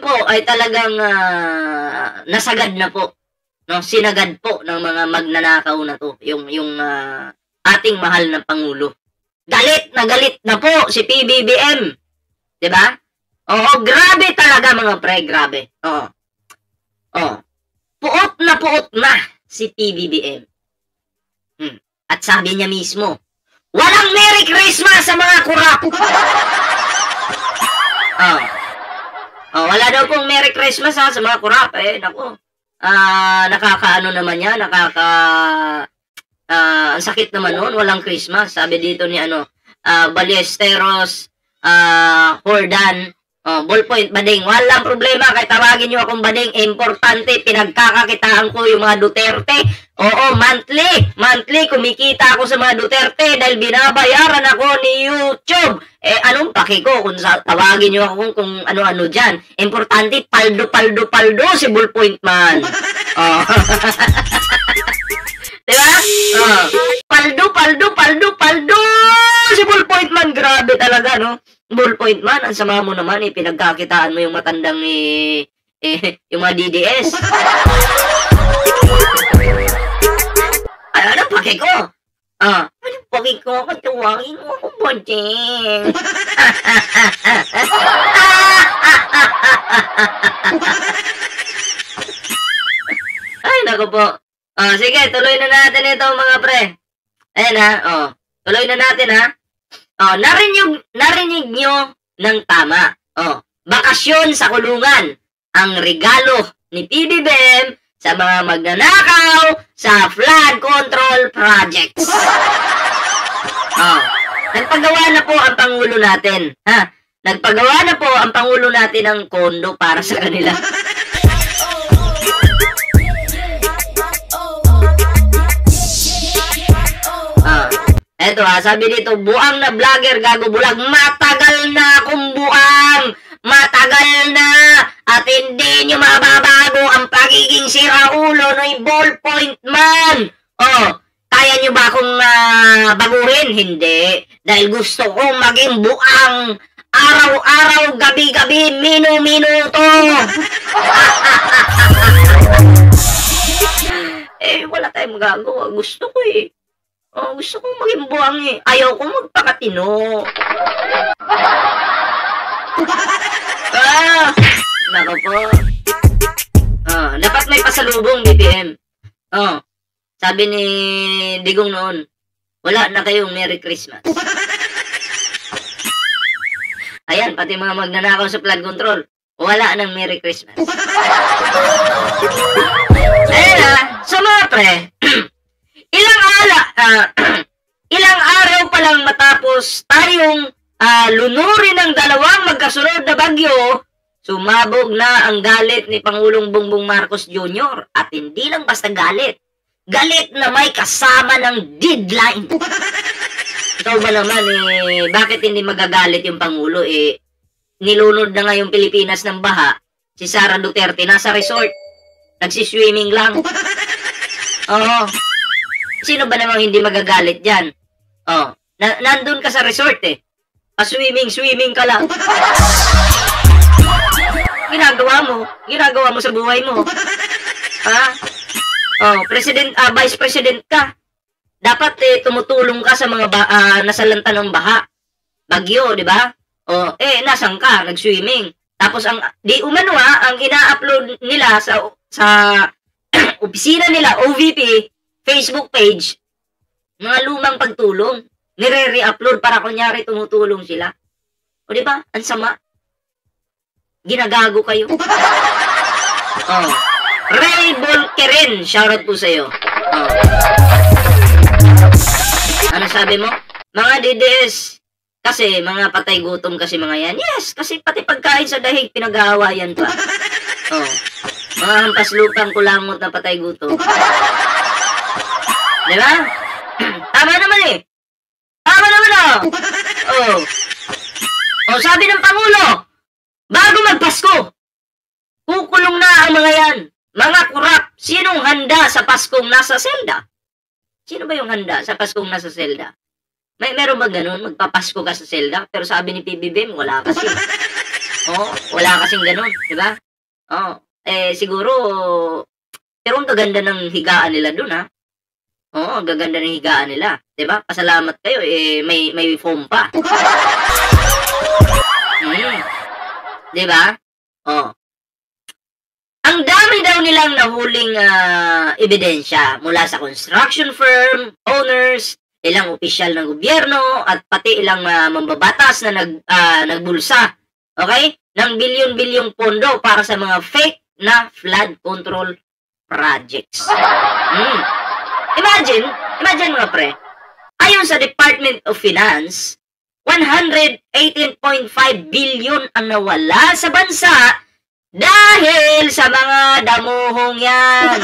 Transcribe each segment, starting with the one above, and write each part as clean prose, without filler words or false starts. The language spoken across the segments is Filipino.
po ay talagang nasagad na po. No, sinagad po ng mga magnanakaw na to, yung ating mahal na Pangulo. Galit na po si PBBM. 'Di ba? Oo, grabe talaga mga pre, grabe. Oo. Oh. Puot na si PBBM. At sabi niya mismo, walang Merry Christmas sa mga kurap. Wala daw pong Merry Christmas sa mga kurap. Naku. Nakakaano naman yan, ang sakit naman noon, walang Christmas. Sabi dito ni Ballesteros, Hordan, Ballpoint, Bading, walang problema, kahit tawagin nyo akong Bading, importante, pinagkakakitaan ko yung mga Duterte. Oo, monthly, kumikita ako sa mga Duterte dahil binabayaran ako ni YouTube. Anong paki ko kung tawagin nyo ako kung ano-ano dyan. Importante, paldo si Ballpoint man. Diba? Paldo si Ballpoint man, grabe talaga, no? Ballpoint man, ang sama mo naman, pinagkakitaan mo yung matandang yung mga DDS. Ano paki ko? Ano paki ko? Katuwagin mo ako, Bonjing. Ay, naku po. Sige, tuloy na natin ito mga pre. Ayan tuloy na natin ha. Narinig nyo ng tama. Bakasyon sa kulungan. Ang regalo ni PBBM sa mga magnanakaw sa flood control projects. Nagpagawa na po ang Pangulo natin. Nagpagawa na po ang Pangulo natin ng kondo para sa kanila. Eto sabi dito, buang na vlogger, gago bulag. Matagal na akong buang. Matagal na. At hindi nyo mababago ang pagiging siraulo ng Ballpoint man. Kaya nyo ba akong baguhin? Hindi. Dahil gusto kong maging buang. Araw-araw, gabi-gabi, minu-minuto. Wala tayong magagawa. Gusto ko gusto kong maging buwang Ayaw ko magpakatino. Nako po. Dapat may pasalubong, BPM. Sabi ni Digong noon, wala na kayong Merry Christmas. Ayan, pati mga magnanakaw sa flood control, wala nang Merry Christmas. Ayan so mga pre, ilang araw pa lang matapos tayong lunurin ng dalawang magkasunod na bagyo, sumabog na ang galit ni Pangulong Bongbong Marcos Jr. At hindi lang basta galit. Galit na may kasama ng deadline. Ikaw ba naman bakit hindi magagalit yung Pangulo? Nilunod na nga yung Pilipinas ng baha. Si Sara Duterte nasa resort. Nagsiswimming lang. Sino ba namang hindi magagalit dyan? Nandun ka sa resort swimming ka lang. Ginagawa mo sa buhay mo. Vice President ka. Dapat tumutulong ka sa mga nasalanta ng baha. Bagyo, di ba? Nasan ka? Nag-swimming. Tapos ang ina-upload nila sa opisina nila, OVP, Facebook page, mga lumang pagtulong, nire-re-upload para kunyari tumutulong sila. O di ba? Ang sama. Ginagago kayo. Ray Volkeren, shoutout po sa'yo. Ano sabi mo? Mga DDS, kasi mga patay gutom kasi mga yan. Yes, kasi pati pagkain sa dahig, pinag-aawayan pa. Mga hampas lupang kulangot na patay gutom. Diba? Tama naman Tama naman sabi ng Pangulo, bago magpasko, kukulong na ang mga yan. Mga kurap, sinong handa sa Paskong nasa selda? Sino ba yung handa sa Paskong nasa selda? Meron ba ganun? Magpapasko ka sa selda? Pero sabi ni PBBM, wala kasi. Oh, wala kasing ganun, di ba? Oh, siguro, pero ang gaganda ng higaan nila dun, ha? Oo, ang gaganda ng higaan nila, di ba? Pasalamat kayo, may foam pa. Di ba? Oh. Ang dami daw nilang nahuling ebidensya mula sa construction firm, owners, ilang opisyal ng gobyerno, at pati ilang mambabatas na nagbulsa, okay? Ng bilyon-bilyong pondo para sa mga fake na flood control projects. Imagine mga pre, ayon sa Department of Finance, 118.5 billion ang nawala sa bansa dahil sa mga damuhong yan.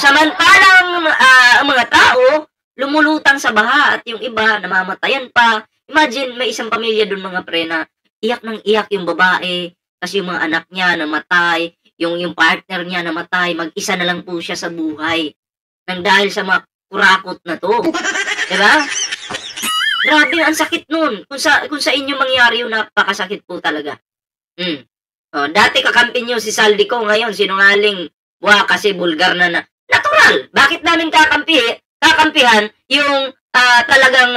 Samantalang ang mga tao lumulutang sa baha at yung iba namamatayan pa. Imagine, may isang pamilya doon mga pre na iyak ng iyak yung babae kasi yung mga anak niya namatay, yung partner niya namatay, mag-isa na lang po siya sa buhay nang dahil sa mga kurakot na to. Diba? Grabe, ang sakit nun. Kung sa inyo mangyari yun, napakasakit po talaga. Dati kakampi nyo si Saldico, ngayon sinungaling, kasi bulgar na. Natural! Bakit namin kakampihan yung talagang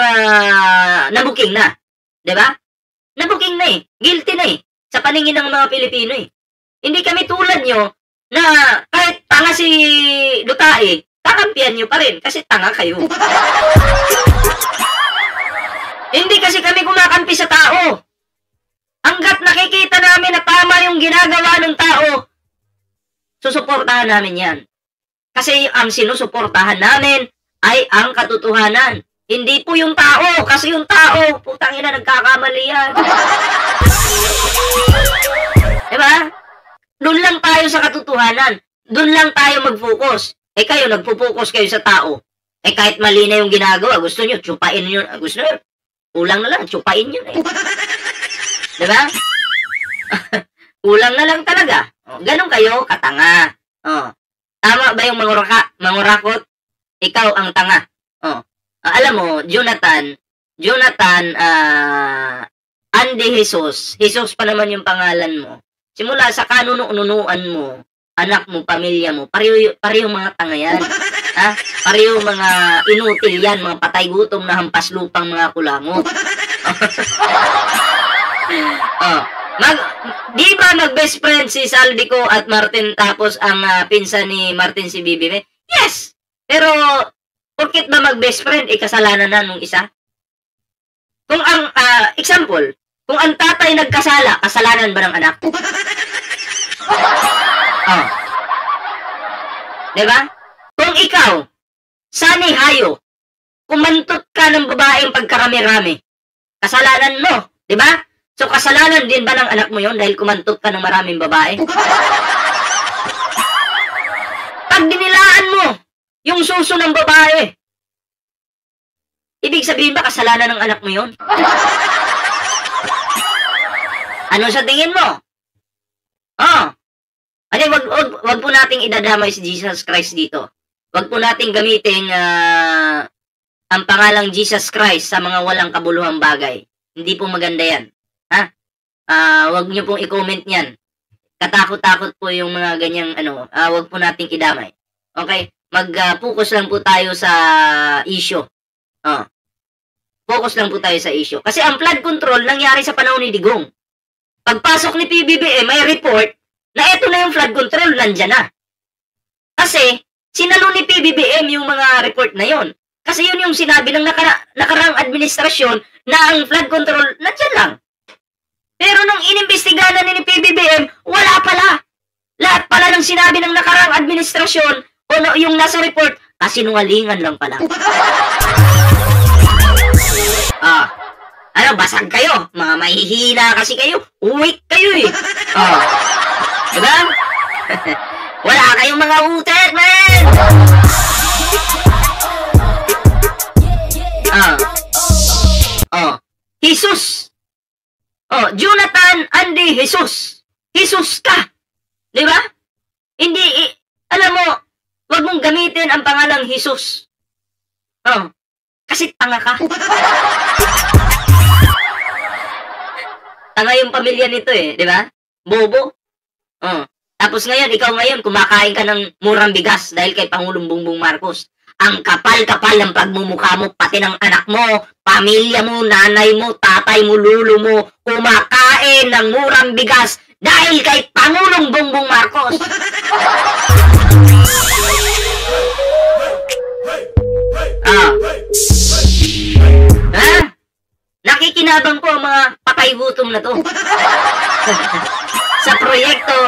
nabuking na? Diba? Nabuking na eh. Guilty na eh. Sa paningin ng mga Pilipino eh. Hindi kami tulad nyo na kahit tanga si Dutae, kakampihan nyo pa rin kasi tanga kayo. Hindi kasi kami kumakampi sa tao. Hanggat nakikita namin na tama yung ginagawa ng tao, susuportahan namin yan. Kasi ang sinusuportahan namin ay ang katotohanan. Hindi po yung tao. Kasi yung tao, putang ina, nagkakamali yan. Diba? Doon lang tayo sa katotohanan. Doon lang tayo mag-focus. Kayo, nagpo-focus kayo sa tao. Kahit mali na yung ginagawa, gusto nyo, tsupain nyo. Gusto nyo, kulang na lang, tsupain nyo na eh. Diba? Kulang na lang talaga. Ganon kayo, katanga. Tama ba yung mangurakot? Ikaw ang tanga. Alam mo, Jonathan, Andy Jesus pa naman yung pangalan mo. Simula sa kanunuan mo, anak mo, pamilya mo, pareho mga tanga yan. Pareho mga inutil yan, mga patay gutom na hampas lupang mga kulangot. Di ba mag-best friend si Saldico at Martin tapos ang pinsan ni Martin si Bibi? Yes! Pero, porkit ba mag-best friend, kasalanan na nung isa? Kung ang, example, kung ang tatay nagkasala, kasalanan ba ng anak? Diba? Kung ikaw, Sunny Hayo, kumantot ka ng babaeng pagkarami-rami, kasalanan mo, diba? So, kasalanan din ba ng anak mo yon dahil kumantot ka ng maraming babae? Pag dinilaan mo yung suso ng babae, ibig sabihin ba kasalanan ng anak mo yon? Ano sa tingin mo? Wag po nating idadamay si Jesus Christ dito. Wag po nating gamitin ang pangalang Jesus Christ sa mga walang kabuluhang bagay. Hindi po maganda yan. Wag niyo pong i-comment yan. Katakot-takot po yung mga ganyang wag po nating idamay. Okay? Mag-focus lang po tayo sa issue. Focus lang po tayo sa issue. Kasi ang flood control nangyari sa panahon ni Digong. Pagpasok ni PBBM, may report na eto na yung flood control, nandyan na. Kasi, sinalo ni PBBM yung mga report na yon. Kasi yun yung sinabi ng nakaraang administrasyon na ang flood control, nandyan lang. Pero nung inimbestigahan ni PBBM, wala pala. Lahat pala ng sinabi ng nakaraang administrasyon o yung nasa report, kasinungalingan lang pala. Basag kayo. Mga mahihina kasi kayo. Weak kayo eh. Diba? Wala kayong mga utek, man! Jesus! Jonathan Andy Jesus! Jesus ka! Diba? Hindi, alam mo, wag mong gamitin ang pangalang Jesus. Kasi tanga ka. Tanga yung pamilya nito eh, di ba? Bobo. Oh. Tapos ngayon, ikaw ngayon, kumakain ka ng murang bigas dahil kay Pangulong Bongbong Marcos. Ang kapal-kapal ng pagmumukha mo, pati ng anak mo, pamilya mo, nanay mo, tatay mo, lulo mo, kumakain ng murang bigas dahil kay Pangulong Bongbong Marcos. Ha? Nakikinabang ko ang mga patay gutom na to. Sa proyekto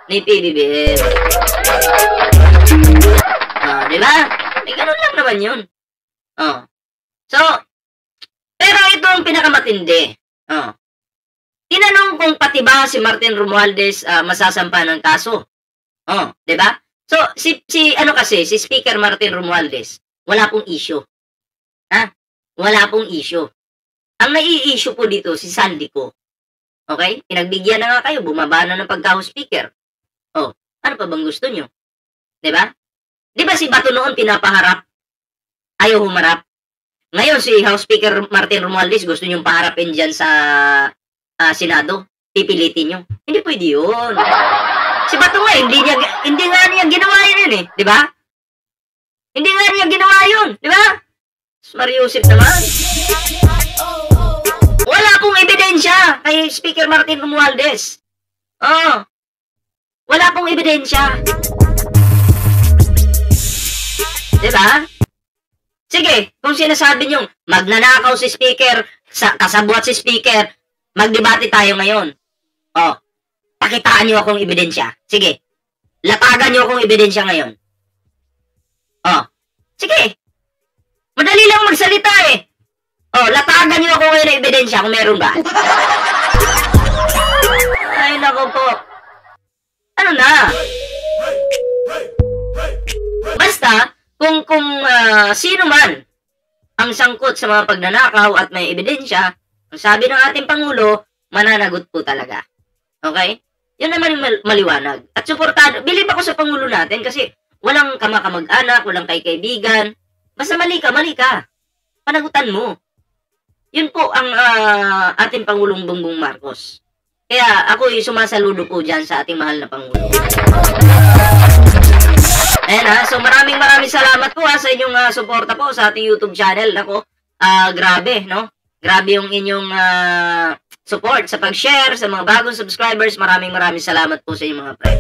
ni PBBM. Diba? Ganun lang naman yun. So, pero ito ang pinakamatindi. Tinanong kung pati ba si Martin Romualdez masasampa ng kaso. Diba? So, si Speaker Martin Romualdez, wala pong issue. Wala pong issue. Ang nai-issue po dito, si Sandy Ko. Okay? Pinagbigyan na nga kayo, bumaba na ng pagka-House Speaker. Ano pa bang gusto nyo? Diba? Diba si Bato noon pinapaharap? Ayaw humarap. Ngayon si House Speaker Martin Romualdez gusto nyong paharapin dyan sa Senado. Pipilitin nyo. Hindi pwede yun. Si Bato nga, hindi nga niya ginawa yun eh. Diba? Hindi nga niya ginawa yun. Diba? Mariusip naman. Wala pong ebidensya kay Speaker Martin Romualdez. Wala pong ebidensya. Diba? Sige, kung sinasabi nyo, magnanakaw si Speaker, kasabwat si Speaker, magdebate tayo ngayon. Pakitaan nyo akong ebidensya. Sige, latagan nyo akong ebidensya ngayon. Sige, madali lang magsalita eh. Latagan nyo ako ngayon ng ebidensya kung meron ba. Ay, nako po. Ano na? Basta, kung sino man ang sangkot sa mga pagnanakaw at may ebidensya, ang sabi ng ating Pangulo, mananagot po talaga. Okay? Yun naman yung maliwanag. At suportado. Bilib ako sa Pangulo natin kasi walang kamakamag-anak, walang kay-kaibigan. Basta mali ka. Panagutan mo. Yun po ang ating Pangulong Bongbong Marcos. Kaya ako sumasaludo po dyan sa ating mahal na Pangulo. Ayan so maraming salamat po sa inyong suporta po sa ating YouTube channel. Ako, grabe, no? Grabe yung inyong support sa pag-share sa mga bagong subscribers. Maraming salamat po sa inyong mga pre.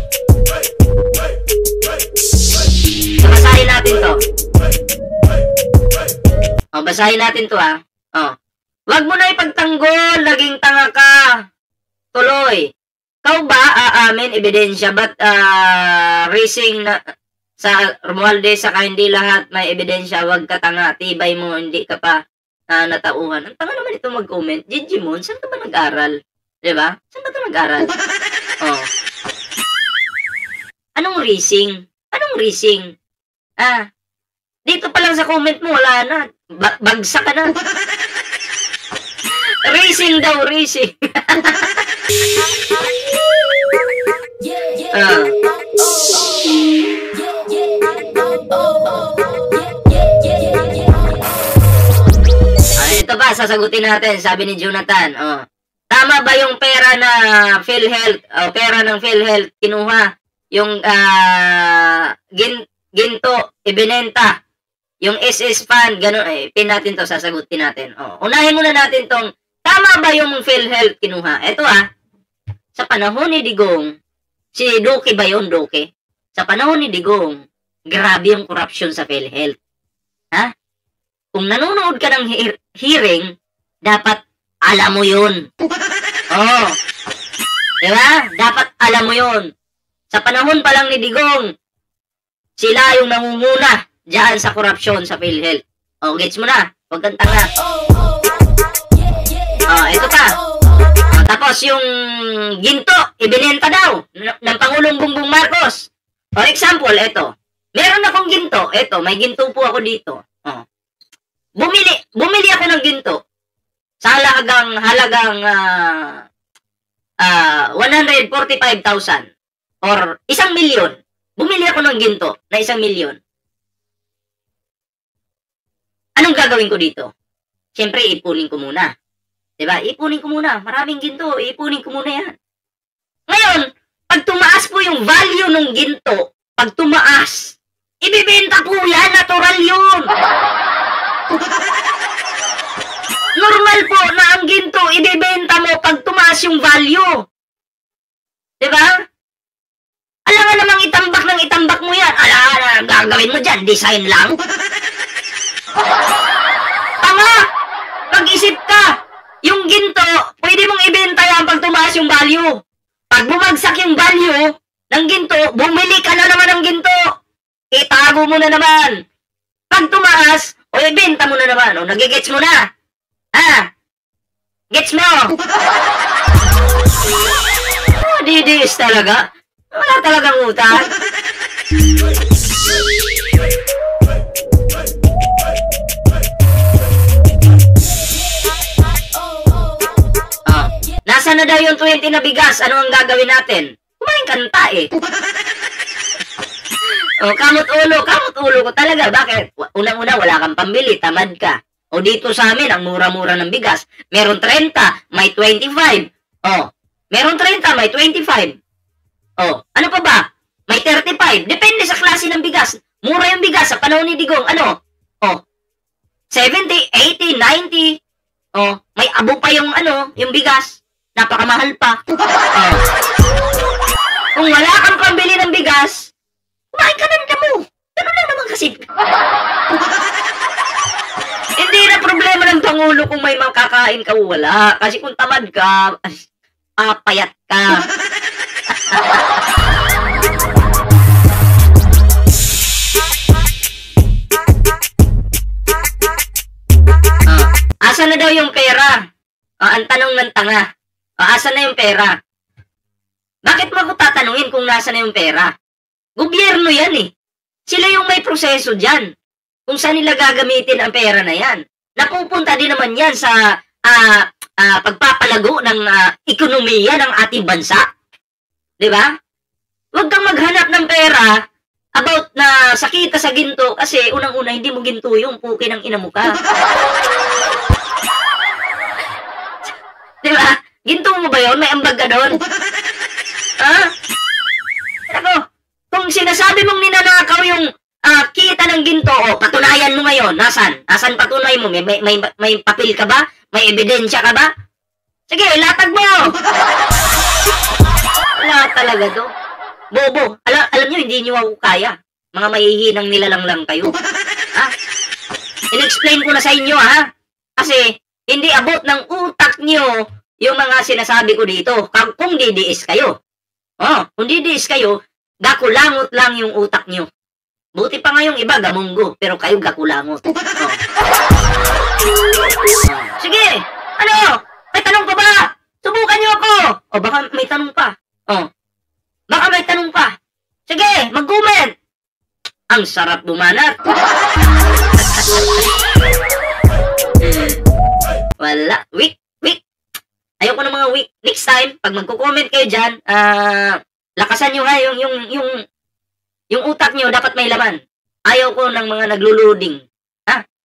So, basahin natin to. Basahin natin to Wag mo na ipagtanggol, naging tanga ka. Tuloy. Kau ba aamin ebidensya ba't racing na sa Romualdez saka hindi lahat may ebidensya, wag ka tanga, tibay mo, hindi ka pa natauhan. Ang tanga naman ito mag-comment. Gigimon, saan ka ba nag-aral? Diba? Saan ba ito nag-aral? Anong racing? Dito pa lang sa comment mo, wala na. Bagsak ka na. Racing daw, racing. Ito pa, sasagutin natin, sabi ni Jonathan. Tama ba yung pera na PhilHealth, pera ng PhilHealth, kinuha, yung ginto, ibinenta, yung SS Fund, gano'n, pin natin to, sasagutin natin. Unahin muna natin tong, tama ba yung PhilHealth kinuha? Ito sa panahon ni Digong, si Duque ba yun, Duque? Sa panahon ni Digong, grabe yung corruption sa PhilHealth. Kung nanonood ka ng hearing, dapat alam mo yun. Diba? Dapat alam mo yun. Sa panahon pa lang ni Digong, sila yung nangunguna diyan sa korupsyon sa PhilHealth. Gets mo na? Huwag kang tanga. Ito pa. Tapos yung ginto, ibinenta daw ng Pangulong Bongbong Marcos. For example, ito. Meron akong ginto. Ito, may ginto po ako dito. Bumili ako ng ginto sa halagang 145,000 or 1,000,000. Bumili ako ng ginto na 1,000,000. Anong gagawin ko dito? Siyempre, ipunin ko muna. Diba? Ipunin ko muna. Maraming ginto. Ipunin ko muna yan. Ngayon, pag tumaas po yung value ng ginto, pag tumaas, ibibenta po yan. Natural yun. Normal po na ang ginto, ibibenta mo pag tumaas yung value. Diba? Alam nga namang itambak mo yan. Gagawin mo dyan, design lang. Tama! Pag-isip ka, yung ginto, pwede mong ibenta yan pag tumaas yung value. Pag bumagsak yung value ng ginto, bumili ka na naman ng ginto. Itago mo na naman. Pag tumaas, o ibenta mo na naman. O, nagigets mo na. Ha? Gets mo? Oh, didiis talaga. Wala talagang utang. Nasaan na daw yung 20 na bigas? Ano ang gagawin natin? Kumain kanta eh. Kamot ulo ko talaga. Bakit? Unang-una, wala kang pambili, tamad ka. O dito sa amin, ang mura-mura ng bigas. Meron 30, may 25. Meron 30, may 25. Ano pa ba? May 35. Depende sa klase ng bigas. Mura yung bigas sa panahon ni Digong. 70, 80, 90. May abo pa yung yung bigas. Napakamahal pa. Kung wala kang pambili ng bigas, kumain ka ng damo. Ganun lang naman kasi. Hindi na problema ng Pangulo kung may makakain ka o wala. Kasi kung tamad ka, payat ka. Asan na daw yung pera? Ang tanong ng tanga. Asan na yung pera? Bakit mo ako tatanungin kung nasa na yung pera? Gobyerno yan eh. Sila yung may proseso dyan. Kung saan nila gagamitin ang pera na yan. Napupunta din naman yan sa pagpapalago ng ekonomiya ng ating bansa. Diba? Huwag kang maghanap ng pera about na sakita sa ginto kasi unang-una hindi mo ginto yung puki ng ina mo ka. Diba? Ginto mo ba yun? May ambag ka doon? Ako, kung sinasabi mong ninanakaw yung kita ng ginto, patunayan mo ngayon. Nasaan? Nasaan patunay mo? May papel ka ba? May ebidensya ka ba? Sige, latag mo! Wala talaga to. Bobo. Alam nyo, hindi nyo ako kaya. Mga mahihinang nilalang lang kayo. In-explain ko na sa inyo, Kasi, hindi abot ng utak nyo yung mga sinasabi ko dito. Kung didiis kayo. Kung didiis kayo, gakulangot lang yung utak nyo. Buti pa nga yung iba, gamunggo. Pero kayo gakulangot. Sige! Ano? May tanong ka ba? Subukan nyo ako! Baka may tanong pa. Baka may tanong pa. Sige, mag-comment! Ang sarap bumanat. Wala. Weak. Ayoko ng mga weak. Next time, pag magko-comment kayo dyan, lakasan nyo nga yung utak nyo, dapat may laman. Ayoko ng mga naglo-loading.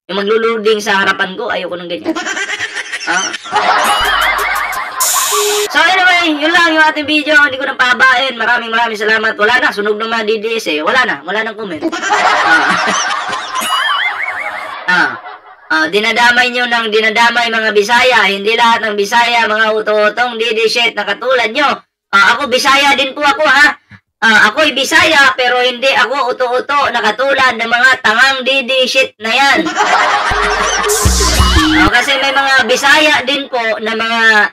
Yung maglo-loading sa harapan ko, ayoko ng ganyan. So anyway, yun lang yung ating video. Hindi ko nang pahabain. Maraming salamat. Wala na, sunog ng mga DDS eh. Wala nang comment. Dinadamay nyo ng dinadamay mga Bisaya. Hindi lahat ng Bisaya, mga uto-utong DD-shit na katulad nyo. Ako Bisaya din po ako ako'y Bisaya pero hindi ako uto-uto na katulad ng mga tangang DD-shit na yan. Kasi may mga Bisaya din po na mga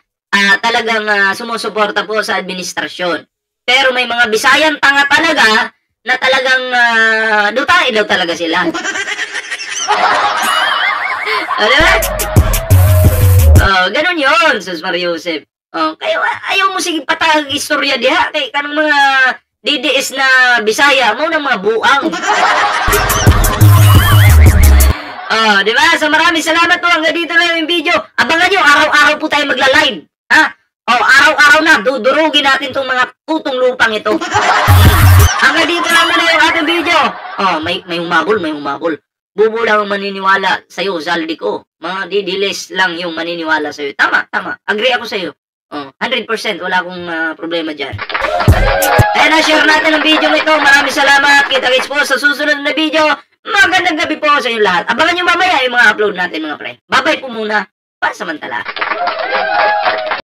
talagang sumusuporta po sa administrasyon. Pero may mga Bisayang tanga talaga na talagang dutay daw talaga sila. Diba? Ganun yun, Sus Mariusep. Kayo, ayaw mo sige patag istorya diha. Kay kanong mga DDS na Bisaya, mo ng mga buang. Diba? So maraming salamat po. Hanggang dito lang yung video. Abangan nyo, araw-araw po tayo magla-live. Araw-araw na, durugin natin tong mga putong lupang ito. Hanggang dito lang na yung ating video. May humabol. bubo lang ang maniniwala sa'yo, Zaldi ko. Mga didilis lang yung maniniwala sa'yo. Tama, tama. Agree ako sa'yo. 100%. Wala akong problema dyan. Kaya na-share natin ang video ito. Maraming salamat. Kita-kits po sa susunod na video. Magandang gabi po sa inyo lahat. Abangan nyo mamaya yung mga upload natin mga pre. Bye-bye po muna. Pansamantala.